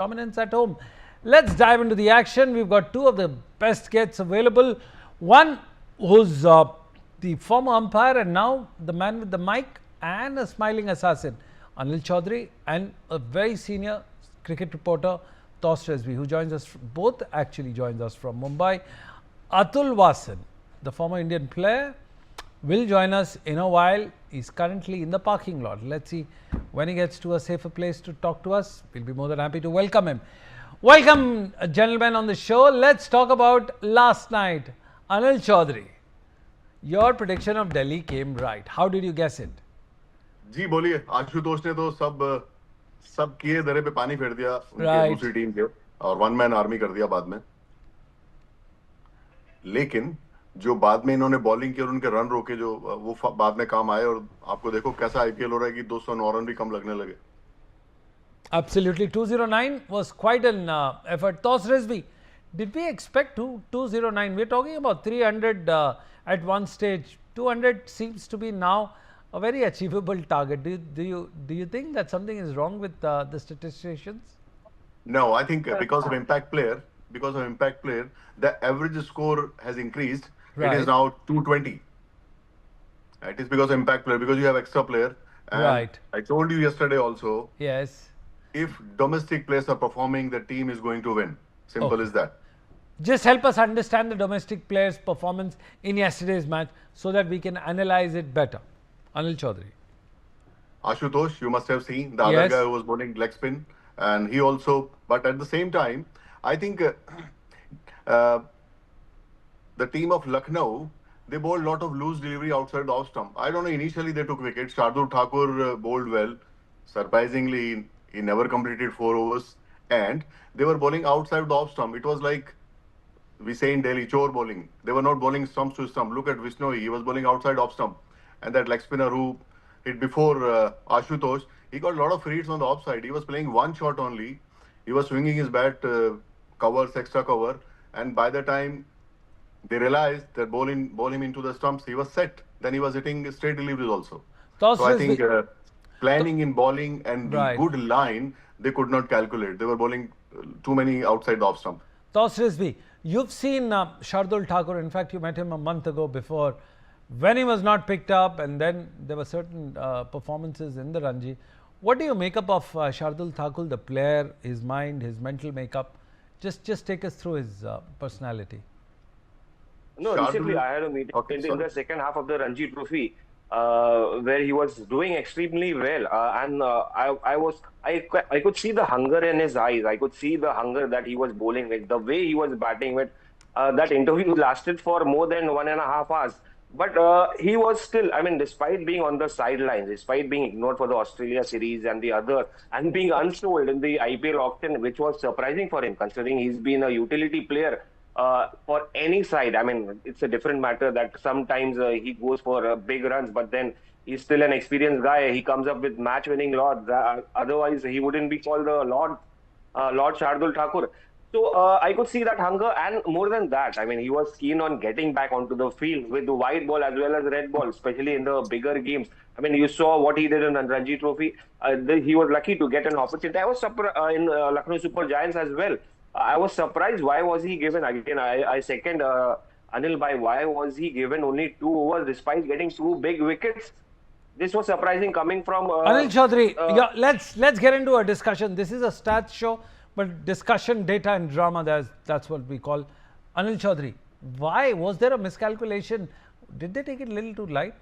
dominance at home. Let's dive into the action. We've got two of the best guests available. One who's the former umpire and now the man with the mic and a smiling assassin, Anil Choudhary, and a very senior cricket reporter, Rizvi, who joins us, both actually joins us from Mumbai. Atul Vasan, the former Indian player, will join us in a while. He's currently in the parking lot. Let's see when he gets to a safer place to talk to us. We'll be more than happy to welcome him. Welcome, gentlemen, on the show. Let's talk about last night. Anil Choudhary, your prediction of Delhi came right. How did you guess it? जी बोलिए. आशुतोष ने तो सब किए दरे पे पानी फेर दिया उनके दूसरी टीम के और वन मैन आर्मी कर दिया बाद में. लेकिन जो बाद में इन्होंने बॉलिंग की और उनके रन रोके जो वो बाद में काम आए और आपको देखो कैसा आईपीएल हो रहा है कि 209 रन भी कम लगने लगे. Absolutely. 209 was quite an effort. Rizvi, did we expect 209? We're talking about 300 at one stage. 200 seems to be now a very achievable target. Do you think that something is wrong with the statisticians? No, I think because of impact player, the average score has increased. Right. It is now 220. It is because of impact player, because you have extra player. And right. I told you yesterday also. Yes. If domestic players are performing, the team is going to win. Simple as that. Just help us understand the domestic players' performance in yesterday's match so that we can analyze it better. Anil Choudhary. Ashutosh, you must have seen the other guy who was bowling leg spin, and he also. But at the same time, I think the team of Lucknow, they bowled a lot of loose delivery outside the off stump. I don't know. Initially, they took wickets. Shardul Thakur bowled well. Surprisingly, he never completed 4 overs, and they were bowling outside the off stump. It was like we say in Delhi, chore bowling. They were not bowling stumps to stump. Look at Vishnu, he was bowling outside off stump. And that leg spinner who hit before Ashutosh, he got a lot of free hits on the offside. He was playing one shot only. He was swinging his bat, covers, extra cover. And by the time they realized that bowl him into the stumps, he was set. Then he was hitting straight deliveries also. So I think planning in bowling and the good line, they could not calculate. They were bowling too many outside the off stump. Rizvi, you've seen Shardul Thakur. In fact, you met him a month ago before when he was not picked up, and then there were certain performances in the Ranji. What do you make up of Shardul Thakur, the player, his mind, his mental makeup? Just take us through his personality. No, recently I had a meeting in the second half of the Ranji Trophy where he was doing extremely well, and I could see the hunger in his eyes. I could see the hunger that he was bowling with, the way he was batting with. That interview lasted for more than 1.5 hours. But he was still, I mean, despite being on the sidelines, despite being ignored for the Australia series and the other, and being unsold in the IPL auction, which was surprising for him, considering he's been a utility player for any side. I mean, it's a different matter that sometimes he goes for big runs, but then he's still an experienced guy. He comes up with match-winning Lord. Otherwise, he wouldn't be called the Lord Shardul Thakur. So I could see that hunger, and more than that, I mean, he was keen on getting back onto the field with the white ball as well as red ball, especially in the bigger games. I mean, you saw what he did in the Ranji Trophy. He was lucky to get an opportunity. I was surprised in Lucknow Super Giants as well. I was surprised. Why was he given? Again, I second Anil by why was he given only 2 overs despite getting 2 big wickets? This was surprising coming from Anil Choudhary. Let's get into a discussion. This is a stats show. But discussion, data and drama, that's what we call. Anil Choudhary, why? Was there a miscalculation? Did they take it a little too light?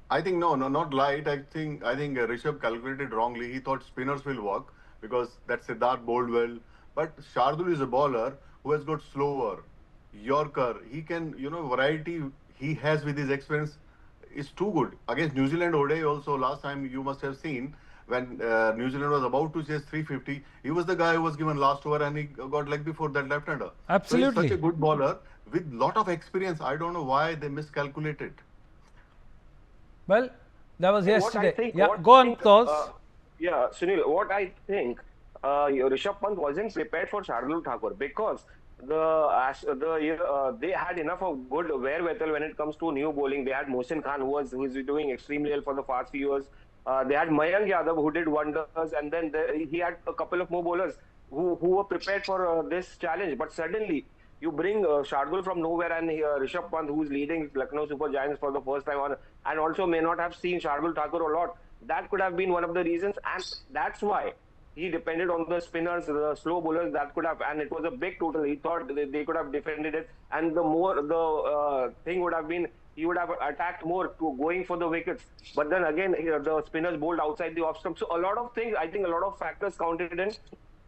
I think no, not light. I think Rishabh calculated wrongly. He thought spinners will work because that Siddharth bowled well. But Shardul is a bowler who has got slower, Yorker. He can, variety he has with his experience is too good. Against New Zealand ODI also, last time you must have seen, when New Zealand was about to chase 350, he was the guy who was given last over and he got leg before that left-hander. Absolutely. So he's such a good bowler with lot of experience. I don't know why they miscalculated. Well, that was yesterday. Go on, Toz. Sunil, what I think, Rishabh Pant wasn't prepared for Shardul Thakur because they had enough of good wherewithal when it comes to new bowling. They had Mohsin Khan who is doing extremely well for the past few years. They had Mayank Yadav who did wonders, and then he had a couple of more bowlers. who were prepared for this challenge. But suddenly you bring Shardul from nowhere and Rishabh Pant, who is leading Lucknow Super Giants for the first time on, and also may not have seen Shardul Thakur a lot. That could have been one of the reasons, and that's why he depended on the spinners, the slow bowlers. That could have, and it was a big total. He thought they could have defended it, and the more the thing would have been, he would have attacked more to going for the wickets. But then again, the spinners bowled outside the off stump. So a lot of things, I think, a lot of factors counted in.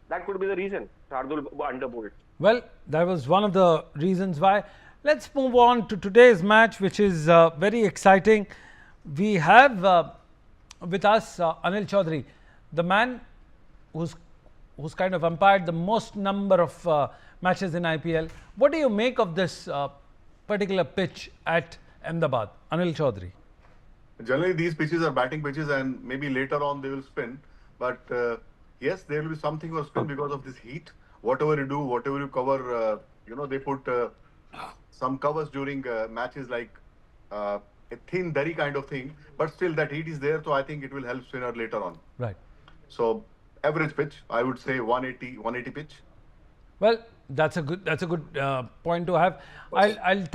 That could be the reason Shardul underbowled. Well, that was one of the reasons why. Let's move on to today's match, which is very exciting. We have with us Anil Choudhary, the man who's kind of umpired the most number of matches in IPL. What do you make of this particular pitch at Ahmedabad? Anil Choudhary. Generally, these pitches are batting pitches, and maybe later on they will spin. But yes, there will be something for spin because of this heat. Whatever you do, whatever you cover, they put some covers during matches like a thin dari kind of thing. But still, that heat is there, so I think it will help spinner later on. Right. So average pitch, I would say 180 pitch. Well, that's a good point to have. I'll thank